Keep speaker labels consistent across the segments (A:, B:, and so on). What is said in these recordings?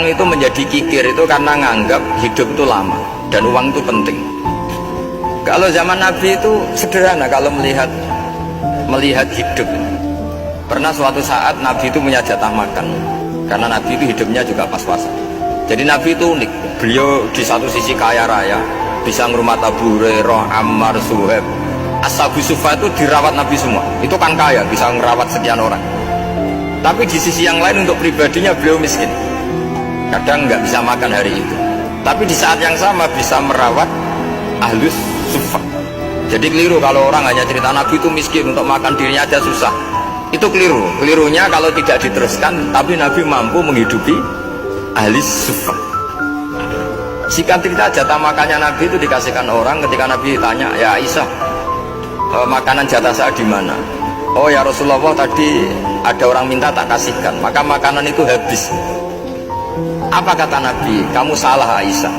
A: orang itu menjadi kikir itu karena nganggap hidup itu lama dan uang itu penting. Kalau zaman Nabi itu sederhana kalau melihat hidup. Pernah suatu saat Nabi itu punya jatah makan, karena Nabi itu hidupnya juga pas-pasan. Jadi Nabi itu unik. Beliau di satu sisi kaya raya, bisa ngurmat Abu Hurairah, Ammar, Suhaib, Ashabu Sufa itu dirawat Nabi semua. Itu kan kaya, bisa ngerawat sekian orang. Tapi di sisi yang lain untuk pribadinya beliau miskin. Kadang nggak bisa makan hari itu. Tapi di saat yang sama bisa merawat Ahlus Sufa. Jadi keliru kalau orang hanya cerita Nabi itu miskin, untuk makan dirinya aja susah. Itu keliru. Kelirunya kalau tidak diteruskan, tapi Nabi mampu menghidupi Ahlus Sufa. Singkat cerita, jatah makannya Nabi itu dikasihkan orang ketika Nabi tanya, ya Aisyah, makanan jatah saya di mana? Oh ya Rasulullah, tadi ada orang minta tak kasihkan, maka makanan itu habis. Apa kata Nabi? Kamu salah Aisyah.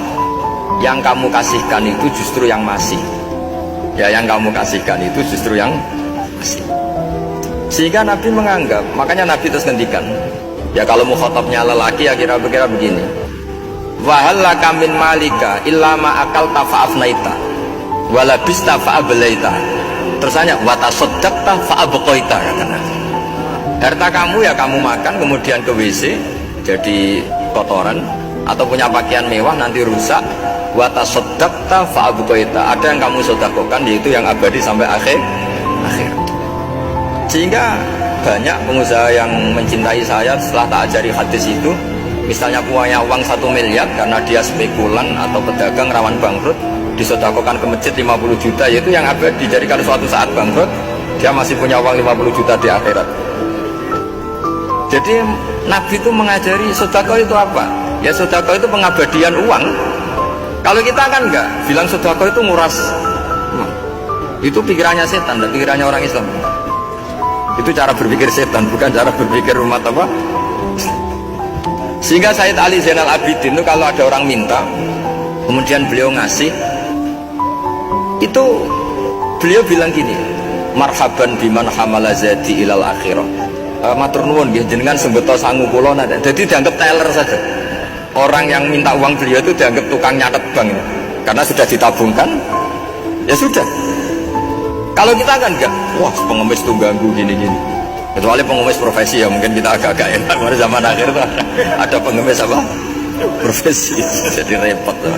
A: Yang kamu kasihkan itu justru yang masih. Ya, yang kamu kasihkan itu justru yang masih. Sehingga Nabi menganggap, makanya Nabi terus ngendikan, ya kalau mukhatabnya lelaki ya kira-kira begini. Wahallaka min malika illa ma akalta fa'afnaita wala bista fa'ablaita. Tersanya watasaddaqta fa'abqaita, kata Nabi. Harta kamu ya kamu makan kemudian ke WC jadi kotoran, atau punya pakaian mewah nanti rusak. Watasaddaqta fa'abqaita, ada yang kamu sedekahkan yaitu yang abadi sampai akhir. Sehingga banyak pengusaha yang mencintai saya setelah tak ajari hadis itu, misalnya punya uang 1 miliar karena dia spekulan atau pedagang rawan bangkrut, disedekahkan ke masjid 50 juta, yaitu yang abadi. Jadi kalau suatu saat bangkrut dia masih punya uang 50 juta di akhirat. Jadi Nabi itu mengajari sedekah itu apa? Ya sedekah itu pengabadian uang. Kalau kita kan enggak, bilang sedekah itu nguras. Itu pikirannya setan dan pikirannya orang Islam. Itu cara berpikir setan, bukan cara berpikir umat apa. Sehingga Sayyid Ali Zainal Abidin itu kalau ada orang minta kemudian beliau ngasih, itu beliau bilang gini, marhaban biman hamala zadi ilal akhirah. Matur nuwun nggih jenengan sembeto sangu kula nada. Jadi dianggap teller saja. Orang yang minta uang beliau itu dianggap tukang nyatet bank, karena sudah ditabungkan, ya sudah. Kalau kita kan enggak, wah pengemis tuh ganggu gini-gini. Kecuali pengemis profesi ya mungkin kita agak-agak enak. Pada zaman akhir tuh ada pengemis apa? Profesi, jadi repot tuh.